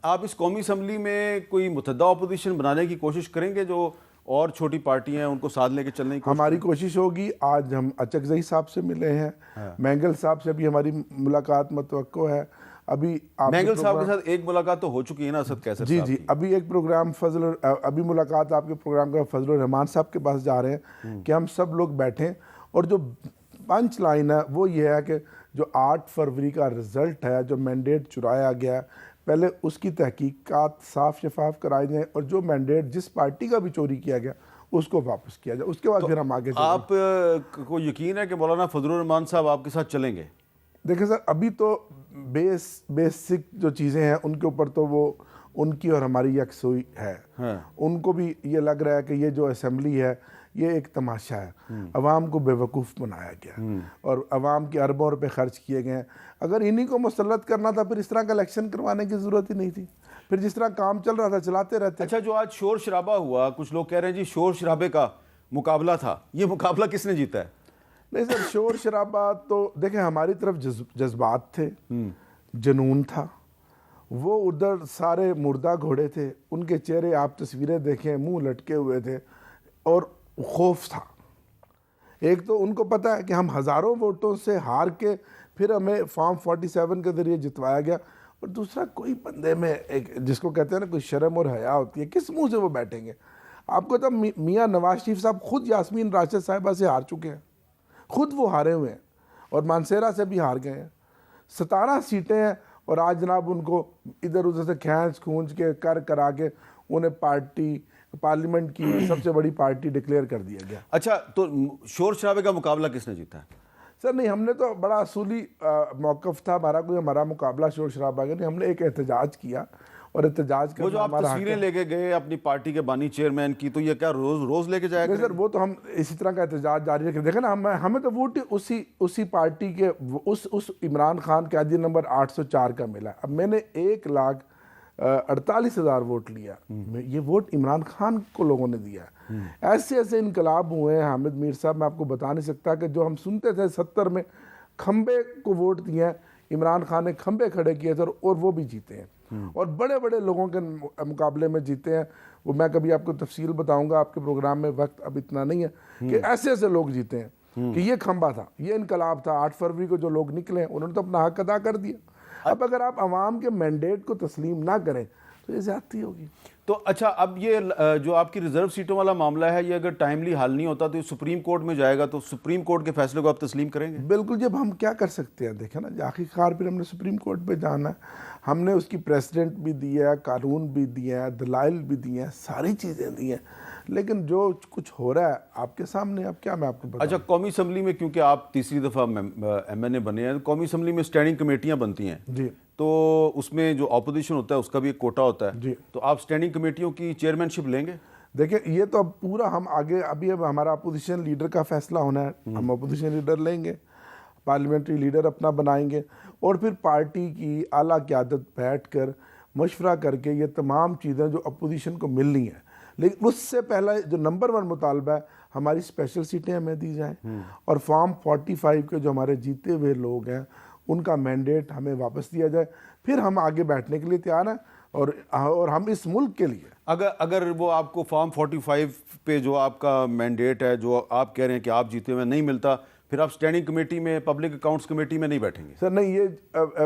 आप इस कौमी असम्बली में कोई मुतहदा अपोजिशन बनाने की कोशिश करेंगे, जो और छोटी पार्टियां हैं उनको साथ लेके चलने की हमारी कोशिश होगी। आज हम अचकजई साहब से मिले हैं, मैंगल साहब से भी हमारी मुलाकात मुतवक्को है। अभी मैंगल साहब के साथ एक मुलाकात तो हो चुकी है ना असद कैसर जी साहब जी, की? अभी एक प्रोग्राम अभी मुलाकात आपके प्रोग्राम का फजल रहमान साहब के पास जा रहे हैं कि हम सब लोग बैठें, और जो पंच लाइन है वो ये है कि जो 8 फरवरी का रिज़ल्ट है, जो मैंडेट चुराया गया, पहले उसकी तहकीकात साफ शफाफ कराई जाए, और जो मैंडेट जिस पार्टी का भी चोरी किया गया उसको वापस किया जाए। उसके बाद तो फिर हम आगे आप को यकीन है कि मौलाना फजलुर रहमान साहब आपके साथ चलेंगे? देखिए सर, अभी तो बेसिक जो चीज़ें हैं उनके ऊपर तो वो उनकी और हमारी यकसुई है। हाँ। उनको भी ये लग रहा है कि ये जो असेंबली है ये एक तमाशा है, अवाम को बेवकूफ़ बनाया गया और अवाम के अरबों रुपए खर्च किए गए हैं। अगर इन्हीं को मुसल्लत करना था फिर इस तरह का इलेक्शन करवाने की ज़रूरत ही नहीं थी, फिर जिस तरह काम चल रहा था चलाते रहते। अच्छा, जो आज शोर शराबा हुआ, कुछ लोग कह रहे हैं जी शोर शराबे का मुकाबला था, ये मुकाबला किसने जीता है? नहीं सर, शोर शराबा तो देखें, हमारी तरफ जज्बात थे, जुनून था, वो उधर सारे मुर्दा घोड़े थे, उनके चेहरे आप तस्वीरें देखें, मुंह लटके हुए थे और खौफ था। एक तो उनको पता है कि हम हज़ारों वोटों से हार के फिर हमें फॉर्म 47 के ज़रिए जितवाया गया, और दूसरा कोई बंदे में एक जिसको कहते हैं ना कोई शर्म और हया होती है, किस मुंह से वो बैठेंगे? आपको तो मियाँ नवाज शरीफ साहब खुद यास्मीन राशिद साहिबा से हार चुके हैं, खुद वो हारे हुए हैं, और मानसेरा से भी हार गए हैं। 17 सीटें हैं और आज जनाब उनको इधर उधर से खींच खूंच के करा के उन्हें पार्लियामेंट की सबसे बड़ी पार्टी डिक्लेयर कर दिया गया। अच्छा, तो शोर शराबे का मुकाबला किसने जीता है? सर नहीं, हमने तो बड़ा असूली मौक़िफ़ था हमारा, कोई हमारा मुकाबला शोर शराबा का नहीं। हमने एक एहतजाज किया, और एहतजाज वो जो आप तस्वीरें लेके गए अपनी पार्टी के बानी चेयरमैन की, तो ये क्या रोज लेके जाएगा? सर वो तो हम इसी तरह का एहतजाज जारी रखें। देखें ना, हमें तो वोट उसी पार्टी के उस इमरान खान कैदी नंबर 804 का मिला। अब मैंने 1,48,000 वोट लिया, ये वोट इमरान खान को लोगों ने दिया। ऐसे ऐसे इनकलाब हुए हैं हामिद मीर साहब, मैं आपको बता नहीं सकता, कि जो हम सुनते थे 70 में खंबे को वोट दिए हैं, इमरान खान ने खंबे खड़े किए थे और वो भी जीते हैं, और बड़े बड़े लोगों के मुकाबले में जीते हैं। वो मैं कभी आपको तफसील बताऊंगा आपके प्रोग्राम में, वक्त अब इतना नहीं है, कि ऐसे ऐसे लोग जीते हैं कि ये खंबा था, ये इनकलाब था। 8 फरवरी को जो लोग निकले उन्होंने तो अपना हक अदा कर दिया। अब अगर आप अवाम के मैंडेट को तस्लीम ना करें तो ये ज्यादती होगी। तो अच्छा, अब ये जो आपकी रिजर्व सीटों वाला मामला है, ये अगर टाइमली हल नहीं होता तो ये सुप्रीम कोर्ट में जाएगा, तो सुप्रीम कोर्ट के फैसले को आप तस्लीम करेंगे? बिल्कुल, जब हम क्या कर सकते हैं, देखें ना, आखिरकार फिर हमने सुप्रीम कोर्ट पे जाना है। हमने उसकी प्रेसिडेंट भी दिया है, कानून भी दिया है, दलाइल भी दिए हैं, सारी चीज़ें दी हैं, लेकिन जो कुछ हो रहा है आपके सामने, अब क्या मैं आपको बताऊं। अच्छा, कौमी असम्बली में क्योंकि आप तीसरी दफ़ा MNA बने हैं, कौमी असम्बली में स्टैंडिंग कमेटियाँ बनती हैं जी, तो उसमें जो अपोजिशन होता है उसका भी एक कोटा होता है जी। तो आप स्टैंडिंग कमेटियों की चेयरमैनशिप लेंगे? देखिए, ये तो अब पूरा हम आगे अभी अब हमारा अपोजिशन लीडर का फैसला होना है, हम अपोजिशन लीडर लेंगे, पार्लियामेंट्री लीडर अपना बनाएंगे, और फिर पार्टी की आला क़यादत बैठ कर मशवरा करके ये तमाम चीज़ें जो अपोजिशन को मिलनी है, लेकिन उससे पहला जो नंबर 1 मुतालबा है, हमारी स्पेशल सीटें हमें दी जाएँ, और फॉर्म 45 के जो हमारे जीते हुए लोग हैं उनका मैंडेट हमें वापस दिया जाए। फिर हम आगे बैठने के लिए तैयार हैं, और हम इस मुल्क के लिए, अगर वो आपको फॉर्म 45 पे जो आपका मैंडेट है, जो आप कह रहे हैं कि आप जीते हुए नहीं मिलता, फिर आप स्टैंडिंग कमेटी में, पब्लिक अकाउंट्स कमेटी में नहीं बैठेंगे? सर नहीं, ये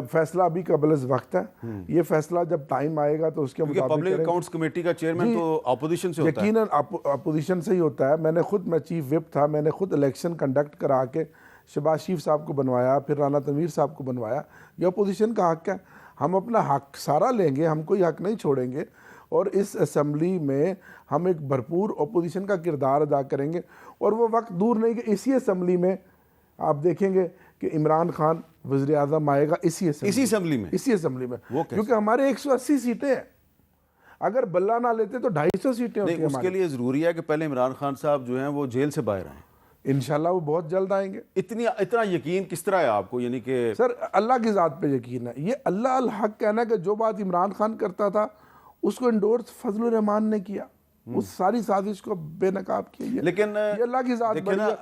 फैसला अभी कबल वक्त है, ये फैसला जब टाइम आएगा तो उसके मुताबिक पब्लिक अकाउंट्स कमेटी का चेयरमैन तो अपोजिशन से होता है। यकीनन अपोजिशन से ही होता है। मैं चीफ विप था, मैंने खुद इलेक्शन कंडक्ट करा के शहबाज शरीफ साहब को बनवाया, फिर राना तनवीर साहब को बनवाया। ये अपोजिशन का हक है, हम अपना हक सारा लेंगे, हम कोई हक नहीं छोड़ेंगे, और इस असम्बली में हम एक भरपूर अपोजिशन का किरदार अदा करेंगे। और वो वक्त दूर नहीं कि इसी असम्बली में आप देखेंगे कि इमरान खान वज़ीर आज़म आएगा, इसी असम्बली में, क्योंकि हमारे 180 सीटें हैं। अगर बल्ला ना लेते तो 250 सीटें होती हैं। उसके लिए ज़रूरी है कि पहले इमरान खान साहब जो हैं वो जेल से बाहर आएँ। इंशाल्लाह वो बहुत जल्द आएंगे। इतना यकीन किस तरह है आपको? यानी कि सर अल्लाह की ज़ात पे यकीन है। ये अल्लाह अल हक कहना है कि जो बात इमरान खान करता था उसको इंडोर्स फजलुर रहमान ने किया, उस सारी साजिश को बेनकाब किया। लेकिन ये अल्लाह की ज़ात बड़ी है,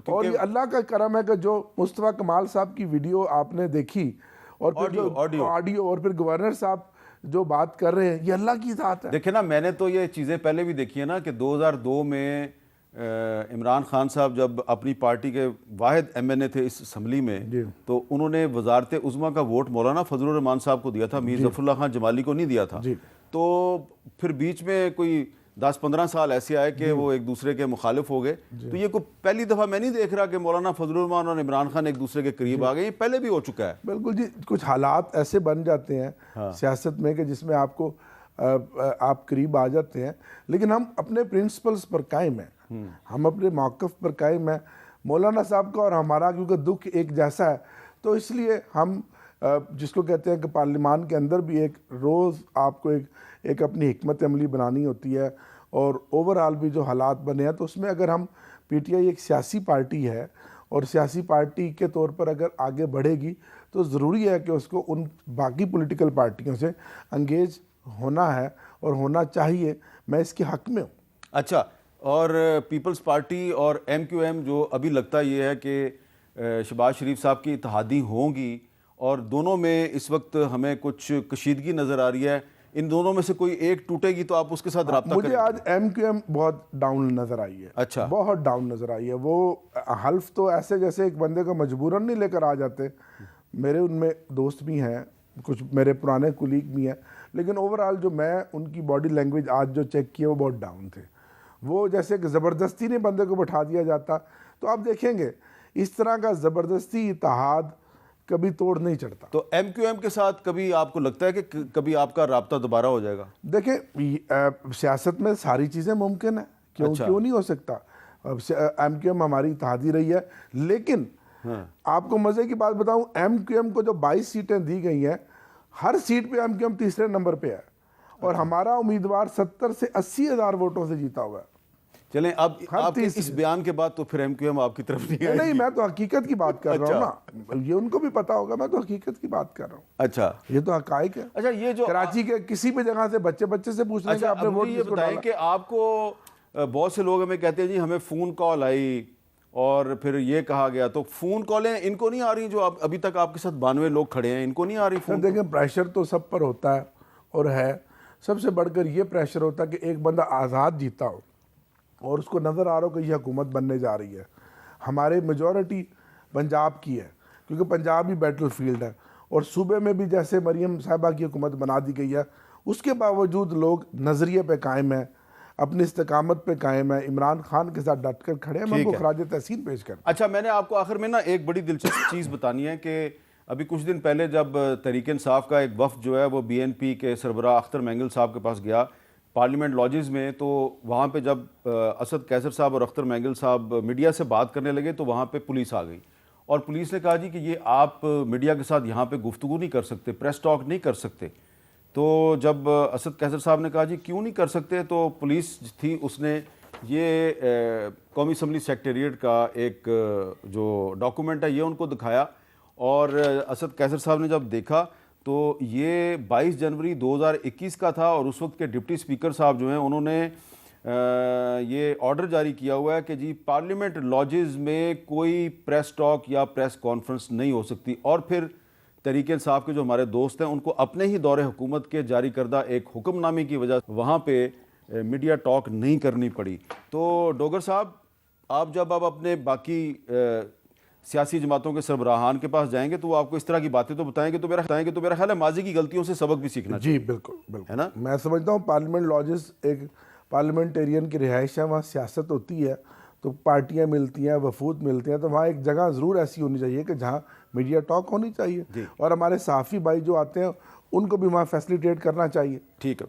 और ये अल्लाह का करम है कि जो मुस्तफ़ा कमाल साहब की वीडियो आपने देखी, और फिर जो ऑडियो, और फिर गवर्नर साहब जो बात कर रहे हैं ये अल्लाह की ज़ात है। देखिए ना, मैंने तो ये चीज़ें पहले भी देखी है ना कि 2002 में इमरान खान साहब जब अपनी पार्टी के वाहिद एमएनए थे इस असम्बली में, तो उन्होंने वजारत उज़्मा का वोट मौलाना फजलुर रहमान साहब को दिया था, मीर ज़फ़रुल्लाह खान जमाली को नहीं दिया था। तो फिर बीच में कोई 10-15 साल ऐसे आए कि वो एक दूसरे के मुखालिफ हो गए। तो ये कोई पहली दफ़ा मैं नहीं देख रहा कि मौलाना फजलुर रहमान और इमरान खान एक दूसरे के करीब आ गए, ये पहले भी हो चुका है। बिल्कुल जी, कुछ हालात ऐसे बन जाते हैं सियासत में कि जिसमें आपको आप करीब आ जाते हैं, लेकिन हम अपने प्रिंसिपल्स पर कायम हैं, हम अपने मौक़िफ़ पर कायम हैं। मौलाना साहब का और हमारा क्योंकि दुख एक जैसा है, तो इसलिए हम जिसको कहते हैं कि पार्लियामान के अंदर भी एक रोज़ आपको एक अपनी हिकमत अमली बनानी होती है, और ओवरऑल भी जो हालात बने हैं, तो उसमें अगर हम पीटीआई एक सियासी पार्टी है और सियासी पार्टी के तौर पर अगर आगे बढ़ेगी, तो ज़रूरी है कि उसको उन बाकी पॉलिटिकल पार्टियों से एंगेज होना है और होना चाहिए। मैं इसके हक़ में हूँ। अच्छा, और पीपल्स पार्टी और एमक्यूएम जो अभी लगता ये है कि शहबाज शरीफ साहब की इत्तेहादी होंगी, और दोनों में इस वक्त हमें कुछ कशीदगी नज़र आ रही है, इन दोनों में से कोई एक टूटेगी तो आप उसके साथ राब्ता मुझे आज एमक्यूएम बहुत डाउन नज़र आई है। अच्छा, बहुत डाउन नज़र आई है। वो हल्फ तो ऐसे जैसे एक बंदे को मजबूरन नहीं लेकर आ जाते। मेरे उनमें दोस्त भी हैं, कुछ मेरे पुराने कुलीग भी हैं, लेकिन ओवरऑल जो मैं उनकी बॉडी लैंग्वेज आज जो चेक किया वो बहुत डाउन थे। वो जैसे कि ज़बरदस्ती ने बंदे को बैठा दिया जाता। तो आप देखेंगे इस तरह का ज़बरदस्ती इत्तेहाद कभी तोड़ नहीं चढ़ता। तो एमक्यूएम के साथ कभी आपको लगता है कि कभी आपका राब्ता दोबारा हो जाएगा? देखिए, सियासत में सारी चीज़ें मुमकिन है, क्यों नहीं हो सकता। एमक्यूएम हमारी इत्तेहादी रही है, लेकिन आपको मज़े की बात बताऊं, एमक्यूएम को जो 22 सीटें दी गई हैं, हर सीट पे एमक्यूएम तीसरे नंबर पे है, और हमारा उम्मीदवार 70 से 80 हज़ार वोटों से जीता हुआ है। चलें, अब आपके इस बयान के बाद तो फिर एमक्यूएम आपकी तरफ नहीं आएगी। नहीं, मैं तो हकीकत की बात कर रहा हूँ ना, ये उनको भी पता होगा, मैं तो हकीकत की बात कर रहा हूँ। अच्छा, ये तो हकाइक है। अच्छा, ये जो कराची के किसी भी जगह से बच्चे से पूछ लेंगे आपने वोट किसको डाला। बताएं कि आपको बहुत से लोग हमें कहते हैं जी हमें फ़ोन कॉल आई और फिर ये कहा गया, तो फ़ोन कॉलें इनको नहीं आ रही? जो अभी तक आपके साथ 92 लोग खड़े हैं, इनको नहीं आ रही फ़ोन? देखें, प्रेशर तो सब पर होता है, और है सबसे बढ़कर ये प्रेशर होता है कि एक बंदा आज़ाद जीता हो और उसको नज़र आ रहा हो कि यह हुकूमत बनने जा रही है। हमारे मेजॉरिटी पंजाब की है, क्योंकि पंजाब ही बैटल फील्ड है, और सूबे में भी जैसे मरियम साहिबा की हुकूमत बना दी गई है, उसके बावजूद लोग नज़रिए पे कायम हैं, अपनी इस्तेकामत पे कायम है, इमरान खान के साथ डट कर खड़े हैं। मैं उनको खराज तहसीन पेश कर। अच्छा, मैंने आपको आखिर में ना एक बड़ी दिलचस्प चीज़ बतानी है कि अभी कुछ दिन पहले जब तहरीक इंसाफ का एक वफ़द जो है वो बीएनपी के सरबराह अख्तर मैंगल साहब के पास गया पार्लियामेंट लॉजेस में, तो वहाँ पे जब असद कैसर साहब और अख्तर मैंगल साहब मीडिया से बात करने लगे, तो वहाँ पे पुलिस आ गई और पुलिस ने कहा जी कि ये आप मीडिया के साथ यहाँ पे गुफ्तगू नहीं कर सकते, प्रेस टॉक नहीं कर सकते। तो जब असद कैसर साहब ने कहा जी क्यों नहीं कर सकते, तो पुलिस थी उसने ये कौमी असम्बली सेक्रेटेरिएट का एक जो डॉक्यूमेंट है ये उनको दिखाया, और असद कैसर साहब ने जब देखा तो ये 22 जनवरी 2021 का था, और उस वक्त के डिप्टी स्पीकर साहब जो हैं उन्होंने ये ऑर्डर जारी किया हुआ है कि जी पार्लियामेंट लॉजेस में कोई प्रेस टॉक या प्रेस कॉन्फ्रेंस नहीं हो सकती। और फिर तहरीक इंसाफ के जो हमारे दोस्त हैं उनको अपने ही दौरे हुकूमत के जारी करदा एक हुक्मनामे की वजह वहाँ पे मीडिया टॉक नहीं करनी पड़ी। तो डोगर साहब, आप जब अब अपने बाकी सियासी जमातों के सरबराहान के पास जाएंगे तो वो आपको इस तरह की बातें तो बताएंगे, तो मेरा ख्याल है माजी की गलतियों से सबक भी सीखना चाहिए। जी बिल्कुल है ना। मैं समझता हूँ पार्लियामेंट लॉजेस एक पार्लियामेंटेरियन की रिहाइश है, वहाँ सियासत होती है, तो पार्टियाँ मिलती हैं, वफूद मिलते हैं, तो वहाँ एक जगह ज़रूर ऐसी होनी चाहिए कि जहाँ मीडिया टॉक होनी चाहिए, और हमारे सहाफ़ी भाई जो आते हैं उनको भी वहाँ फैसिलिटेट करना चाहिए। ठीक है।